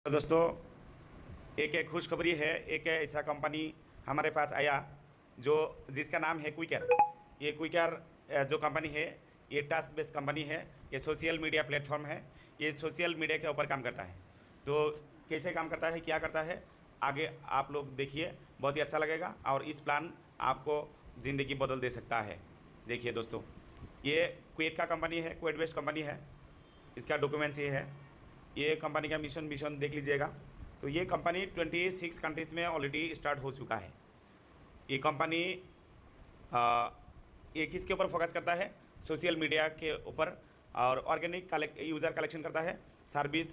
तो दोस्तों, एक खुशखबरी है। एक ऐसा कंपनी हमारे पास आया जो जिसका नाम है क्विकर। ये क्विकर जो कंपनी है, ये टास्क बेस्ड कंपनी है। ये सोशल मीडिया प्लेटफॉर्म है। ये सोशल मीडिया के ऊपर काम करता है। तो कैसे काम करता है, क्या करता है, आगे आप लोग देखिए, बहुत ही अच्छा लगेगा और इस प्लान आपको ज़िंदगी बदल दे सकता है। देखिए दोस्तों, ये क्वेट का कंपनी है, क्वेट बेस्ड कंपनी है। इसका डॉक्यूमेंट्स ये है। ये कंपनी का मिशन देख लीजिएगा। तो ये कंपनी 26 कंट्रीज़ में ऑलरेडी स्टार्ट हो चुका है। ये कंपनी ये किसके ऊपर फोकस करता है? सोशल मीडिया के ऊपर, और ऑर्गेनिक यूज़र कलेक्शन करता है, सर्विस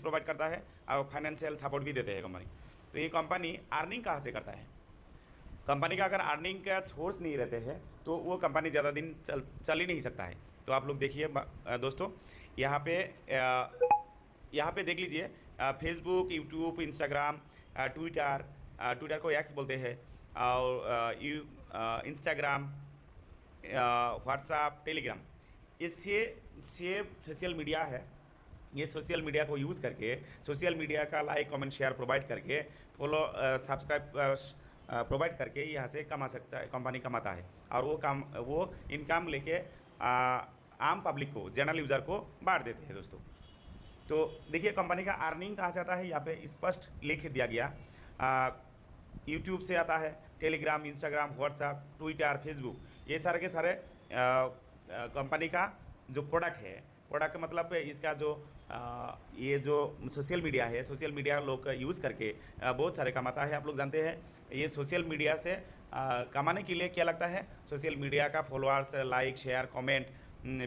प्रोवाइड करता है और फाइनेंशियल सपोर्ट भी देते हैं कंपनी। तो ये कंपनी अर्निंग कहाँ से करता है? कंपनी का अगर अर्निंग का सोर्स नहीं रहते हैं तो वो कंपनी ज़्यादा दिन चल ही नहीं सकता है। तो आप लोग देखिए दोस्तों, यहाँ पे देख लीजिए, फेसबुक, यूट्यूब, इंस्टाग्राम, ट्विटर को एक्स बोलते हैं, और इंस्टाग्राम, व्हाट्सएप, टेलीग्राम, इससे सोशल मीडिया है। ये सोशल मीडिया को यूज़ करके, सोशल मीडिया का लाइक, कमेंट, शेयर प्रोवाइड करके, फॉलो, सब्सक्राइब प्रोवाइड करके यहाँ से कमा सकता है, कंपनी कमाता है। और वो इनकम लेके आम पब्लिक को, जनरल यूज़र को बांट देते हैं दोस्तों। तो देखिए कंपनी का अर्निंग कहाँ से आता है, यहाँ पे स्पष्ट लिख दिया गया। यूट्यूब से आता है, Telegram, Instagram, WhatsApp, Twitter, Facebook, ये सारे के सारे कंपनी का जो प्रोडक्ट है, प्रोडक्ट मतलब इसका जो ये जो सोशल मीडिया है, सोशल मीडिया लोग यूज़ करके बहुत सारे कमाता है। आप लोग जानते हैं ये सोशल मीडिया से कमाने के लिए क्या लगता है? सोशल मीडिया का followers, like, share, comment,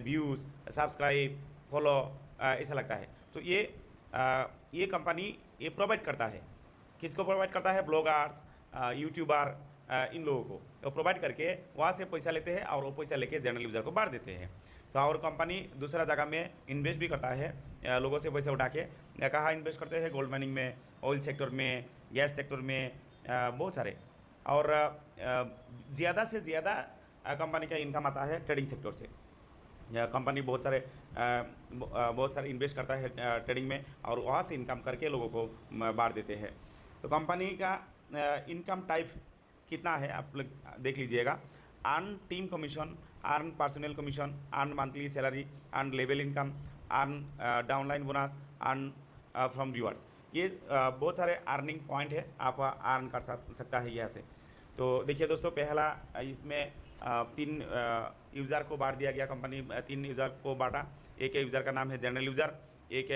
views, subscribe, follow, ऐसा लगता है। तो ये कंपनी ये प्रोवाइड करता है। किसको प्रोवाइड करता है? ब्लॉगर्स, यूट्यूबर, इन लोगों को तो प्रोवाइड करके वहाँ से पैसा लेते हैं और वो पैसा लेके जनरल यूज़र को बांट देते हैं। तो और कंपनी दूसरा जगह में इन्वेस्ट भी करता है, लोगों से पैसा उठा के। कहाँ इन्वेस्ट करते हैं? गोल्ड माइनिंग में, ऑयल सेक्टर में, गैस सेक्टर में, बहुत सारे। और ज़्यादा से ज़्यादा कंपनी का इनकम आता है ट्रेडिंग सेक्टर से। कंपनी बहुत सारे इन्वेस्ट करता है ट्रेडिंग में, और वहाँ से इनकम करके लोगों को बांट देते हैं। तो कंपनी का इनकम टाइप कितना है आप लोग देख लीजिएगा। Earn team commission, earn personal commission, earn monthly salary, earn level income, earn downline bonus, earn from viewers. ये बहुत सारे अर्निंग पॉइंट है, आप अर्न कर सकता है यहाँ से। तो देखिए दोस्तों, पहला इसमें 3 यूज़र को बांट दिया गया। कंपनी 3 यूज़र को बांटा। एक यूज़र का नाम है जनरल यूज़र, एक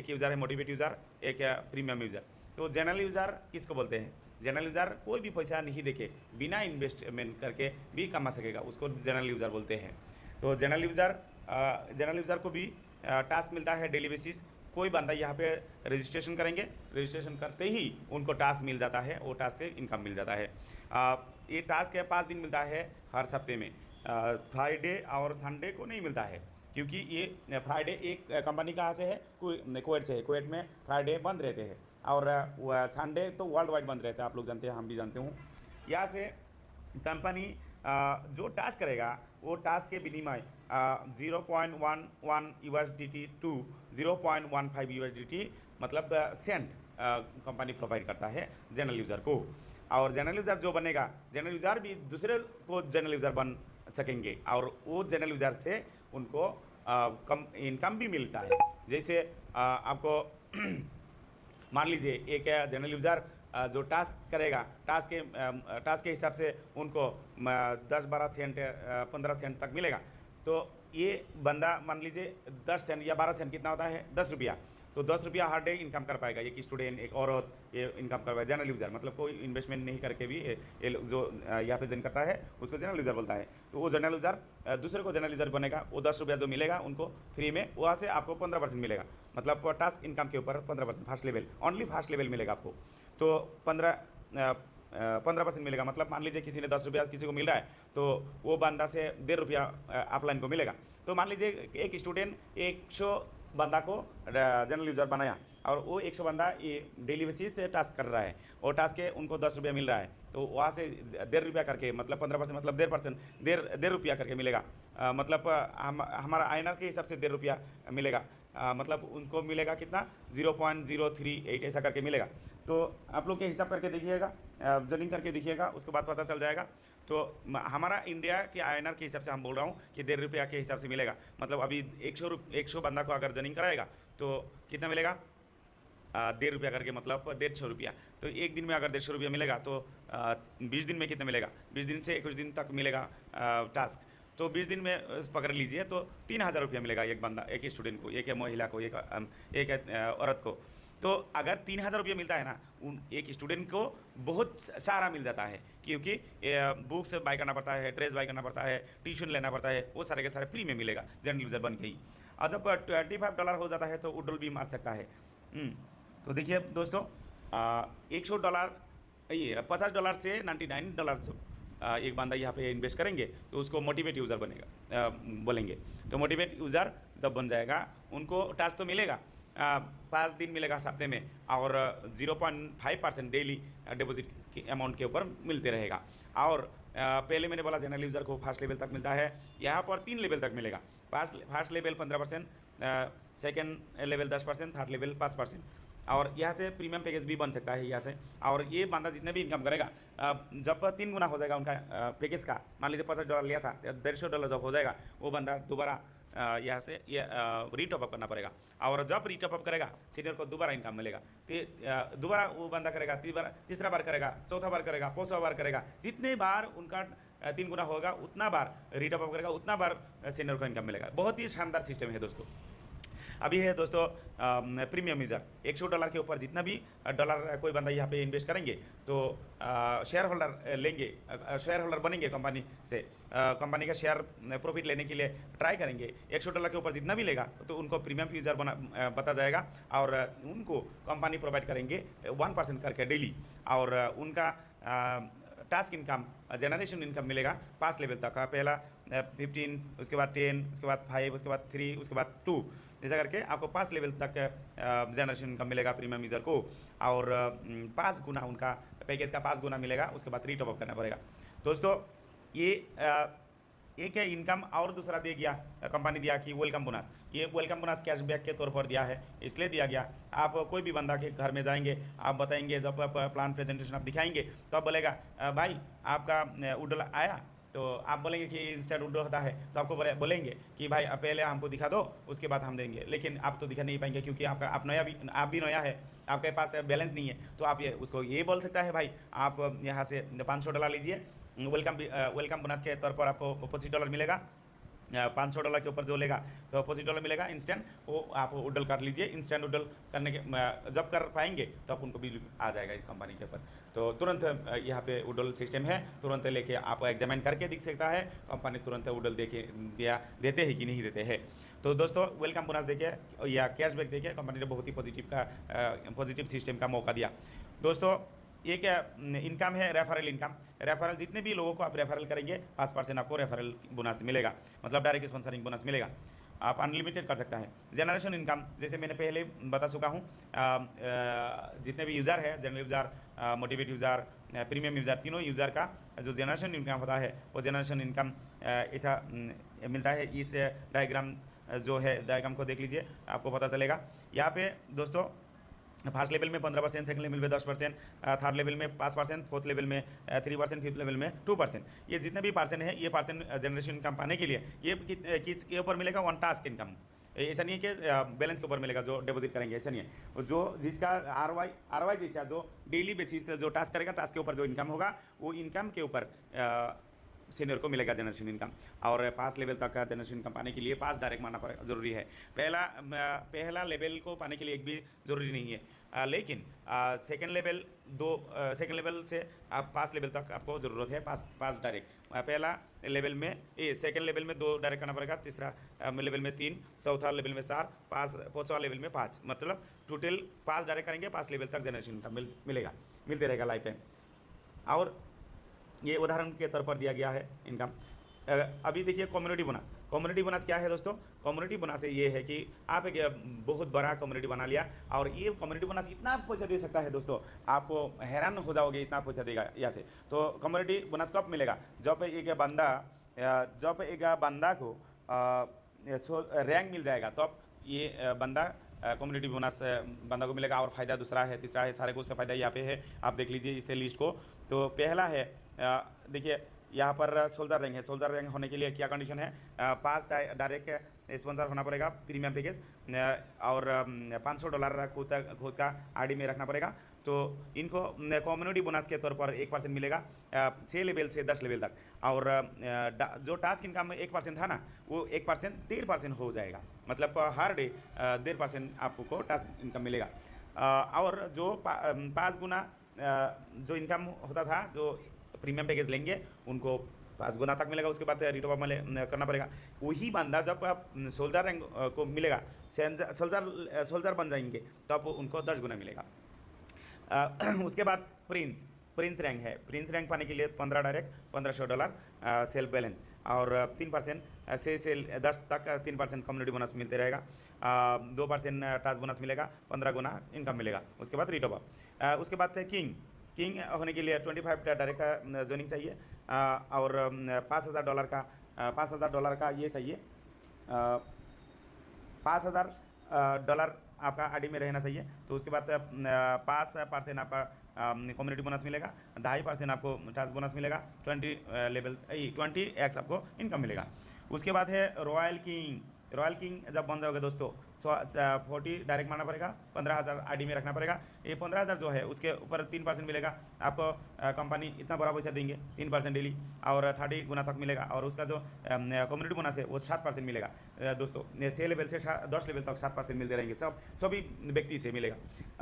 यूज़र है मोटिवेट यूज़र, एक है प्रीमियम यूज़र। तो जनरल यूज़र किसको बोलते हैं? जनरल यूज़र कोई भी पैसा नहीं देके, बिना इन्वेस्टमेंट करके भी कमा सकेगा, उसको जनरल यूज़र बोलते हैं। तो जनरल यूज़र को भी टास्क मिलता है डेली बेसिस। कोई बंदा यहाँ पे रजिस्ट्रेशन करेंगे, रजिस्ट्रेशन करते ही उनको टास्क मिल जाता है, वो टास्क से इनकम मिल जाता है। ये टास्क है 5 दिन मिलता है हर हफ्ते में। फ्राइडे और संडे को नहीं मिलता है, क्योंकि ये फ्राइडे एक कंपनी कहाँ से है? कुवैत से है। कुवैत में फ्राइडे बंद रहते हैं, और संडे तो वर्ल्ड वाइड बंद रहते हैं। आप लोग जानते हैं, हम भी जानते हूँ। यहाँ से कंपनी जो टास्क करेगा, वो टास्क के विनिमय 0.11 USDT टू 0.15 USDT मतलब सेंट कंपनी प्रोवाइड करता है जनरल यूज़र को। और जनरल यूज़र जो बनेगा, जनरल यूज़र भी दूसरे को जनरल यूज़र बन सकेंगे, और वो जनरल यूज़र से उनको कम इनकम भी मिलता है। जैसे आपको मान लीजिए एक जनरल यूज़र जो टास्क करेगा, टास्क के हिसाब से उनको 10-12 सेंट, 15 सेंट तक मिलेगा। तो ये बंदा मान लीजिए 10 सेंट या 12 सेंट, कितना होता है? 10 रुपया। तो 10 रुपया हर डे इनकम कर पाएगा एक स्टूडेंट, एक औरत, ये इनकम कर पाएगा। जनरल यूज़र मतलब कोई इन्वेस्टमेंट नहीं करके भी ये जो यहाँ पे जन करता है उसको जनरल यूज़र बोलता है। तो वो जनरल यूज़र दूसरे को जनरल यूज़र बनेगा, वो 10 रुपया जो मिलेगा उनको फ्री में, वहाँ से आपको 15% मिलेगा। मतलब टास्क इनकम के ऊपर 15% first level, only first level मिलेगा आपको। तो 15% मिलेगा। मतलब मान लीजिए किसी ने 10 रुपया किसी को मिल रहा है, तो वो बंदा से 1.5 रुपया अपलाइन को मिलेगा। तो मान लीजिए एक स्टूडेंट 100 बंदा को जनरल यूज़र बनाया, और वो 100 बंदा ये डेली बेसिस से टास्क कर रहा है, और टास्क के उनको 10 रुपया मिल रहा है। तो वहाँ से 1.5 रुपया करके, मतलब 15% मतलब 1.5%, 1.5 रुपया करके मिलेगा। मतलब हमारा INR के हिसाब से 1.5 रुपया मिलेगा मतलब उनको मिलेगा कितना 0.038 ऐसा करके मिलेगा। तो आप लोग के हिसाब करके देखिएगा, जर्निंग करके देखिएगा, उसके बाद पता चल जाएगा। तो हमारा इंडिया के INR के हिसाब से हम बोल रहा हूँ कि 1.5 रुपया के हिसाब से मिलेगा। मतलब अभी 100 बंदा को अगर जर्निंग कराएगा तो कितना मिलेगा 1.5 रुपया करके, मतलब 150 रुपया। तो एक दिन में अगर 150 रुपया मिलेगा तो 20 दिन में कितना मिलेगा, 20 दिन से 21 दिन तक मिलेगा टास्क। तो 20 दिन में पकड़ लीजिए तो 3000 रुपया मिलेगा एक बंदा, एक स्टूडेंट को, एक महिला को, एक औरत को। तो अगर 3000 रुपया मिलता है ना, उन एक स्टूडेंट को बहुत सारा मिल जाता है, क्योंकि बुक्स बाय करना पड़ता है, ड्रेस बाय करना पड़ता है, ट्यूशन लेना पड़ता है, वो सारे के सारे फ्री में मिलेगा जनरल यूज़र बन के ही। और जब $25 हो जाता है तो उडल भी मार सकता है। तो देखिए दोस्तों, $100 ये $50 से $99 जो एक बंदा यहाँ पे इन्वेस्ट करेंगे तो उसको मोटिवेट यूज़र बनेगा, बोलेंगे। तो मोटिवेट यूज़र जब बन जाएगा उनको टास्क तो मिलेगा, 5 दिन मिलेगा हफ्ते में, और 0.5% डेली डिपॉजिट के अमाउंट के ऊपर मिलते रहेगा। और पहले मैंने बोला जनरल यूज़र को फर्स्ट लेवल तक मिलता है, यहाँ पर 3 लेवल तक मिलेगा। First level 15%, second level 10%, third level 5%। और यहाँ से प्रीमियम पैकेज भी बन सकता है यहाँ से। और ये बंदा जितने भी इनकम करेगा, जब 3 गुना हो जाएगा उनका पैकेज का, मान लीजिए $50 लिया था, $150 जब हो जाएगा, वो बंदा दोबारा यहाँ से ये रीटॉपअप करना पड़ेगा। और जब रीटॉपअप करेगा सीनियर को दोबारा इनकम मिलेगा। दोबारा वो बंदा करेगा, तीसरा बार करेगा, चौथा बार करेगा, 5वां बार करेगा, जितने बार उनका 3 गुना होगा उतना बार रीटॉपअप करेगा, उतना बार सीनियर को इनकम मिलेगा। बहुत ही शानदार सिस्टम है दोस्तों। अभी है दोस्तों प्रीमियम यूज़र, $100 के ऊपर जितना भी डॉलर कोई बंदा यहाँ पे इन्वेस्ट करेंगे तो शेयर होल्डर लेंगे, शेयर होल्डर बनेंगे कंपनी से, कंपनी का शेयर प्रॉफिट लेने के लिए ट्राई करेंगे। $100 के ऊपर जितना भी लेगा तो उनको प्रीमियम यूज़र बता जाएगा, और उनको कंपनी प्रोवाइड करेंगे 1% करके डेली। और उनका टास्क इनकम, जनरेशन इनकम मिलेगा 5 लेवल तक। पहला 15, उसके बाद 10, उसके बाद 5, उसके बाद 3, उसके बाद 2, ऐसा करके आपको 5 लेवल तक जनरेशन इनकम मिलेगा प्रीमियम यूज़र को। और 5 गुना उनका पैकेज का 5 गुना मिलेगा, उसके बाद रीटॉपअप करना पड़ेगा। दोस्तों ये एक है इनकम, और दूसरा दे गया कंपनी दिया कि वेलकम बोनस। ये वेलकम बोनस कैशबैक के तौर पर दिया है, इसलिए दिया गया। आप कोई भी बंदा के घर में जाएंगे, आप बताएंगे, जब आप प्लान प्रेजेंटेशन आप दिखाएंगे तो आप बोलेगा भाई आपका उडल आया, तो आप बोलेंगे कि इंस्टेंट उडल होता है, तो आपको बोलेंगे कि भाई पहले हमको दिखा दो, उसके बाद हम देंगे। लेकिन आप तो दिखा नहीं पाएंगे, क्योंकि आप भी नया है, आपके पास बैलेंस नहीं है। तो आप उसको ये बोल सकता है भाई आप यहाँ से $500 लीजिए, वेलकम बोनस के तौर पर आपको $25 मिलेगा। $500 के ऊपर जो लेगा तो $25 मिलेगा इंस्टेंट, वो आप उडल कर लीजिए। इंस्टेंट उडल करने के जब कर पाएंगे तो आप उनको बिल आ जाएगा इस कंपनी के ऊपर। तो तुरंत यहाँ पे उडल सिस्टम है, तुरंत लेके आप एग्जामिन करके दिख सकता है कंपनी, तुरंत उडल देते हैं कि नहीं देते हैं। तो दोस्तों वेलकम बोनस देखिए या कैशबैक देखिए, कंपनी ने बहुत ही पॉजिटिव सिस्टम का मौका दिया। दोस्तों एक इनकम है रेफरल इनकम। रेफरल जितने भी लोगों को आप रेफरल करेंगे 5% आपको रेफरल बोनस मिलेगा, मतलब डायरेक्ट स्पॉन्सरिंग बोनस मिलेगा। आप अनलिमिटेड कर सकता है। जनरेशन इनकम जैसे मैंने पहले बता चुका हूँ, जितने भी यूज़र है, general user, motivate user, premium user, तीनों यूज़र का जो जनरेशन इनकम होता है वो जनरेशन इनकम ऐसा मिलता है। इस डायग्राम जो है, डायग्राम को देख लीजिए, आपको पता चलेगा। यहाँ पे दोस्तों फर्स्ट लेवल में 15%, सेकंड लेवल में 10%, थर्ड लेवल में 5%, फोर्थ लेवल में 3%, फिफ्थ लेवल में 2%। ये जितने भी परसेंट है, ये परसेंट जनरेशन इनकम पाने के लिए ये किसके ऊपर मिलेगा, वन टास्क इनकम। ऐसा नहीं है कि बैलेंस के ऊपर मिलेगा जो डिपॉजिट करेंगे, ऐसा नहीं है। जो जिसका आर वाई जैसा जो डेली बेसिस जो टास्क करेगा, टास्क के ऊपर जो इनकम होगा वो इनकम के ऊपर सीनियर को मिलेगा जनरेशन इनकम। और 5 लेवल तक का जनरेशन इनकम पाने के लिए 5 डायरेक्ट मानना पड़ेगा, जरूरी है। पहला लेवल को पाने के लिए एक भी ज़रूरी नहीं है, लेकिन सेकेंड लेवल से आप 5 लेवल तक आपको ज़रूरत है 5 डायरेक्ट। पहला लेवल में सेकेंड लेवल में 2 डायरेक्ट करना पड़ेगा, तीसरा लेवल में 3, चौथा लेवल में 4, 5वां लेवल में 5, मतलब टोटल 5 डायरेक्ट करेंगे 5 लेवल तक जनरेशन इनकम मिलते रहेगा लाइफ टाइम। और ये उदाहरण के तौर पर दिया गया है इनकम। अभी देखिए कम्युनिटी बोनस। कम्युनिटी बोनस क्या है दोस्तों? कम्युनिटी बोनस ये है कि आप एक बहुत बड़ा कम्युनिटी बना लिया, और ये कम्युनिटी बोनस इतना पैसा दे सकता है दोस्तों, आपको हैरान हो जाओगे इतना पैसा देगा यहाँ से। तो कम्युनिटी बोनस कब मिलेगा? जब एक बंदा को रैंक मिल जाएगा, तो ये बंदा कम्युनिटी बोनस बंदा को मिलेगा। और फ़ायदा दूसरा है, तीसरा है, सारे को उसका फ़ायदा यहाँ पे है, आप देख लीजिए इसे लिस्ट को। तो पहला है देखिए यहाँ पर सोल्जर रैंक है। सोल्जर रैंक होने के लिए क्या कंडीशन है, 5 डायरेक्ट स्पॉन्सर होना पड़ेगा प्रीमियम पैकेज, और $500 खुद का आईडी में रखना पड़ेगा। तो इनको कम्युनिटी बोनस के तौर पर 1% मिलेगा 6 लेवल से 10 लेवल तक। और जो टास्क इनकम 1% था ना, वो 1% 1.5% हो जाएगा, मतलब हर डे 1.5% आपको टास्क इनकम मिलेगा। और जो 5 गुना जो इनकम होता था, जो प्रीमियम पैकेज लेंगे उनको 5 गुना तक मिलेगा। उसके बाद रिटॉप करना पड़ेगा। वही बंदा जब आप सोल्जर रैंक को मिलेगा, सोल्जर बन जाएंगे, तो आप उनको 10 गुना मिलेगा। उसके बाद प्रिंस रैंक है। प्रिंस रैंक पाने के लिए 15 डायरेक्ट $1500 सेल्फ बैलेंस, और 3% से 10 तक 3% कम्युनिटी बोनस मिलते रहेगा। 2% टास्क बोनस मिलेगा, 15 गुना इनकम मिलेगा। उसके बाद रिटॉप। उसके बाद किंग होने के लिए 25 डायरेक्ट का ज्वाइनिंग चाहिए, और $5000 का ये चाहिए, $5000 आपका आईडी में रहना चाहिए। तो उसके बाद 5% आपका कम्युनिटी बोनस मिलेगा, 2.5% आपको टास्क बोनस मिलेगा, 20x आपको इनकम मिलेगा। उसके बाद है रॉयल किंग जब बन जाओगे दोस्तों, 40 डायरेक्ट मारना पड़ेगा, 15,000 आईडी में रखना पड़ेगा। ये 15,000 जो है उसके ऊपर 3% मिलेगा आपको। कंपनी इतना बड़ा पैसा देंगे 3% डेली, और 30 गुना तक मिलेगा। और उसका जो कम्युनिटी बोनस है वो 7% मिलेगा दोस्तों। 6 लेवल से 10 लेवल तक 7% मिलते रहेंगे, सभी व्यक्ति से मिलेगा।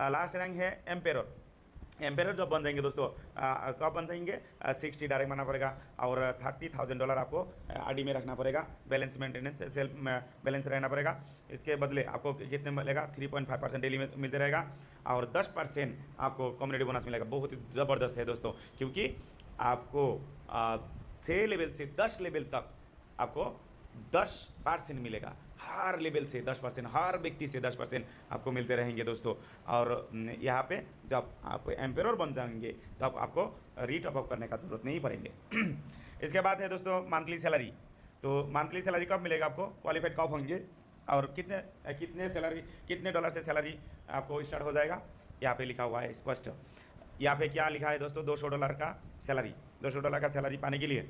लास्ट रैंक है एम्पेयर जब बन जाएंगे दोस्तों, कब बन जाएंगे, 60 डायरेक्ट मारना पड़ेगा, और $30,000 आपको आईडी में रखना पड़ेगा। बैलेंस मेंटेनेंस सेल्फ बैलेंस रहना पड़ेगा। इसके बदले आपको कितने मिलेगा, 3.5% डेली में मिलते रहेगा, और 10% आपको कम्युनिटी बोनस मिलेगा। बहुत ही ज़बरदस्त है दोस्तों, क्योंकि आपको 6 लेवल से 10 लेवल तक आपको 10% मिलेगा। हर लेवल से 10%, हर व्यक्ति से 10% आपको मिलते रहेंगे दोस्तों। और यहाँ पे जब आप एम्पेयर बन जाएंगे तब आपको रीटॉप करने का जरूरत नहीं पड़ेंगे। इसके बाद है दोस्तों मंथली सैलरी। तो मंथली सैलरी कब मिलेगा आपको, क्वालिफाइड कब होंगे, और कितने डॉलर से सैलरी आपको स्टार्ट हो जाएगा, यहाँ पे लिखा हुआ है स्पष्ट। यहाँ पे क्या लिखा है दोस्तों, $200 का सैलरी। $200 का सैलरी पाने के लिए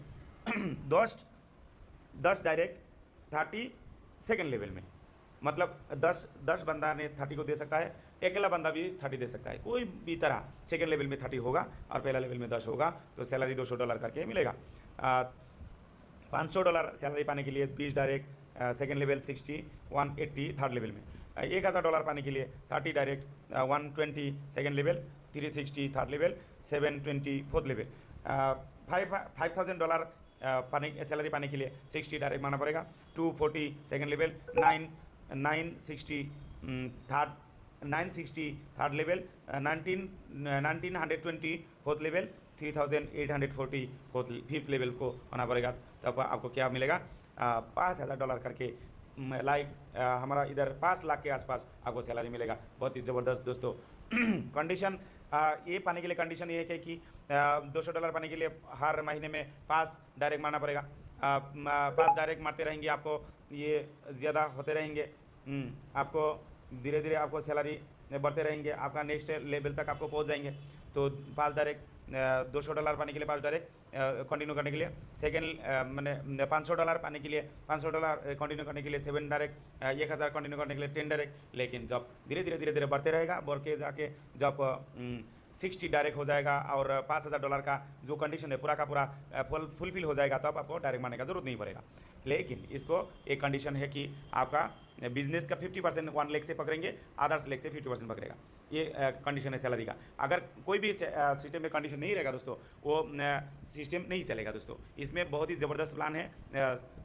10 डायरेक्ट 30 सेकेंड लेवल में, मतलब 10 बंदा ने 30 को दे सकता है, अकेला बंदा भी 30 दे सकता है। कोई भी तरह सेकेंड लेवल में 30 होगा और पहला लेवल में 10 होगा, तो सैलरी $200 करके मिलेगा। $500 सैलरी पाने के लिए 20 direct second level, 60, 180 third level में। $1000 पाने के लिए 30 direct 120 second level, 360 third level, 720 fourth level. $5,000 salary पाने के लिए 60 डायरेक्ट मारना पड़ेगा, 240 second level, 960 third level, 1920 fourth level, 3840 fifth level को होना पड़ेगा। तब आपको क्या मिलेगा, $5,000 करके, लाइक हमारा इधर 5 लाख के आसपास आपको सैलरी मिलेगा। बहुत ही ज़बरदस्त दोस्तों। कंडीशन ये पाने के लिए कंडीशन ये है कि $200 पाने के लिए हर महीने में 5 डायरेक्ट मारना पड़ेगा। 5 डायरेक्ट मारते रहेंगे, आपको ये ज़्यादा होते रहेंगे। आपको धीरे धीरे आपको सैलरी बढ़ते रहेंगे, आपका नेक्स्ट लेवल तक आपको पहुंच जाएंगे। तो 5 डायरेक्ट $200 पाने के लिए 5 डायरेक्ट कंटिन्यू करने के लिए, सेकेंड मैंने $500 पाने के लिए, $500 कंटिन्यू करने के लिए 7 डायरेक्ट, 1000 कंटिन्यू करने के लिए 10 डायरेक्ट। लेकिन जब धीरे धीरे बढ़ते रहेगा, बढ़ के जाके जब 60 डायरेक्ट हो जाएगा और $5,000 का जो कंडीशन है पूरा का पूरा फुलफिल हो जाएगा, तब आपको डायरेक्ट मारने का जरूरत नहीं पड़ेगा। लेकिन इसको एक कंडीशन है कि आपका बिजनेस का 50% 1 लाख से पकड़ेंगे, अदर्स लाख से 50% पकड़ेगा। ये कंडीशन है सैलरी का। अगर कोई भी सिस्टम में कंडीशन नहीं रहेगा दोस्तों, वो सिस्टम नहीं चलेगा दोस्तों। इसमें बहुत ही ज़बरदस्त प्लान है।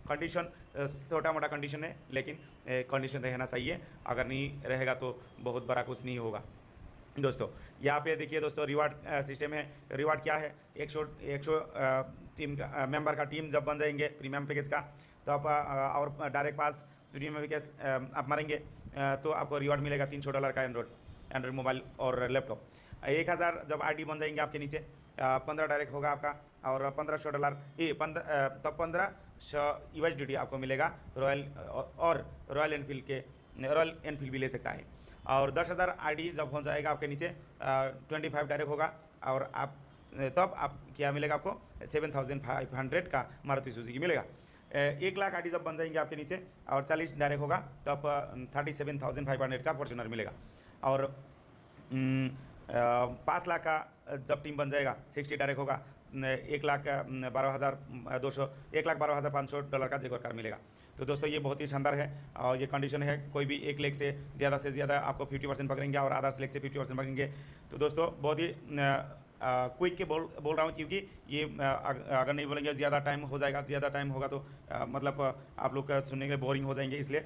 कंडीशन छोटा मोटा कंडीशन है, लेकिन कंडीशन रहना चाहिए। अगर नहीं रहेगा तो बहुत बड़ा कुछ नहीं होगा दोस्तों। यहाँ पे देखिए दोस्तों, रिवार्ड सिस्टम है। रिवार्ड क्या है, 100 टीम का मेंबर का टीम जब बन जाएंगे प्रीमियम पैकेज का, तो आप और डायरेक्ट पास प्रीमियम पैकेज आप मारेंगे तो आपको रिवार्ड मिलेगा $300 का एंड्रॉइड मोबाइल और लैपटॉप। 1000 जब आईडी बन जाएंगे आपके नीचे, 15 डायरेक्ट होगा आपका, और $1500 तब 1500 USDT आपको मिलेगा रॉयल एनफील्ड के रॉयल एनफील्ड भी ले सकता है। और 10,000 आईडी जब हो जाएगा आपके नीचे 25 डायरेक्ट होगा, और आप तब आप क्या मिलेगा आपको 7,500 का मारुति सुजुकी मिलेगा। 1 लाख आईडी जब बन जाएंगे आपके नीचे और 40 डायरेक्ट होगा तब 37,500 का फॉर्च्यूनर मिलेगा। और 5 लाख का जब टीम बन जाएगा 60 डायरेक्ट होगा 1,12,500 डॉलर का जेगुआर कार मिलेगा। तो दोस्तों ये बहुत ही शानदार है और ये कंडीशन है, कोई भी 1 लाख से ज़्यादा आपको 50% पकड़ेंगे और अदर्स लाख से 50% पकड़ेंगे। तो दोस्तों बहुत ही क्विक के बोल रहा हूँ, क्योंकि ये अगर नहीं बोलेंगे ज़्यादा टाइम हो जाएगा, ज़्यादा टाइम होगा तो मतलब आप लोग सुनने के लिए बोरिंग हो जाएंगे, इसलिए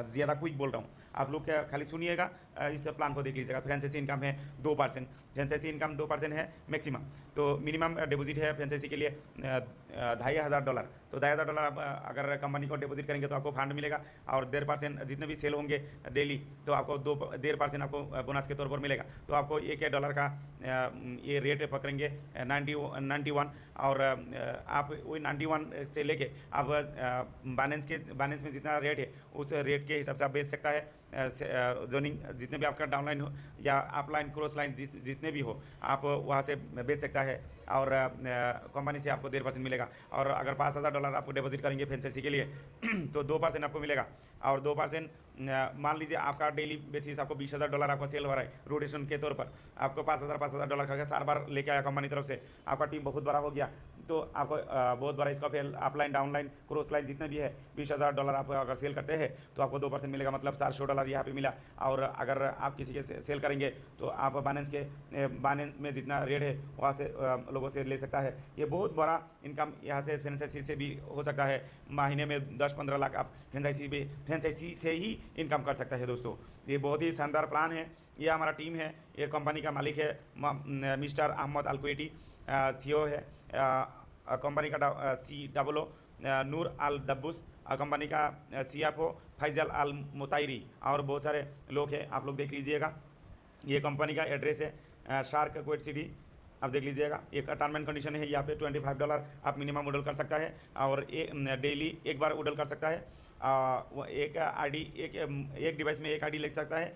ज़्यादा क्विक बोल रहा हूँ। आप लोग खाली सुनिएगा, इस प्लान को देख लीजिएगा। फ्रेंचाइजी इनकम है 2%, फ्रेंचाइजी इनकम 2% है मैक्सिमम। तो मिनिमम डिपॉजिट है फ्रेंचाइजी के लिए $2,500। तो $2,500 आप अगर कंपनी को डिपॉजिट करेंगे तो आपको फंड मिलेगा, और 1.5% जितने भी सेल होंगे डेली तो आपको 1.5% आपको बोनस के तौर पर मिलेगा। तो आपको $1 का ये रेट पकड़ेंगे 91, और आप वही 91 से लेके आप बाइनेंस में जितना रेट है उस रेट के हिसाब से आप बेच सकता है। जोनिंग जितने भी आपका डाउनलाइन हो या अपलाइन क्रॉस लाइन जितने भी हो आप वहाँ से बेच सकता है, और कंपनी से आपको 1.5% मिलेगा। और अगर $5,000 आपको डिपॉजिट करेंगे फ्रेंचाइजी के लिए तो 2% आपको मिलेगा। और 2% मान लीजिए आपका डेली बेसिस आपको $20,000 आपका सेल हो रहा है रोटेशन के तौर पर, आपको $5,000 करके 4 बार लेके आया कंपनी तरफ से, आपका टीम बहुत बड़ा हो गया तो आपको बहुत बड़ा इसका fail upline downline cross line जितने भी है $20,000 आप अगर सेल करते हैं तो आपको 2% मिलेगा, मतलब $400 यहाँ पे मिला। और अगर आप किसी के सेल करेंगे तो आप बाइनेंस में जितना रेट है वहाँ से लोगों से ले सकता है। ये बहुत बड़ा इनकम यहाँ से फ्रेंचाइजी से भी हो सकता है। महीने में 10-15 लाख आप फ्रेंचाइजी से ही इनकम कर सकता है। दोस्तों ये बहुत ही शानदार प्लान है। ये हमारा टीम है, ये कंपनी का मालिक है मिस्टर अहमद अल कुवैती, CEO है कंपनी का COO नूर अल दब्बूस, कंपनी का CFO फैजल अल मुतायरी, और बहुत सारे लोग हैं, आप लोग देख लीजिएगा। ये कंपनी का एड्रेस है शार्क कुवैत सिटी, आप देख लीजिएगा। एक टर्म एंड कंडीशन है यहाँ पे $25 आप मिनिमम उडल कर सकता है, और डेली एक बार उडल कर सकता है। एक आईडी एक डिवाइस में एक आईडी ले सकता है,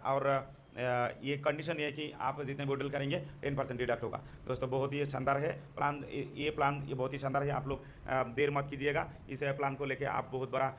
और ये कंडीशन है कि आप जितने भी उडल करेंगे 10% डिडक्ट होगा। दोस्तों बहुत ही शानदार है प्लान, ये बहुत ही शानदार है। आप लोग देर मत कीजिएगा, इस प्लान को लेके आप बहुत बड़ा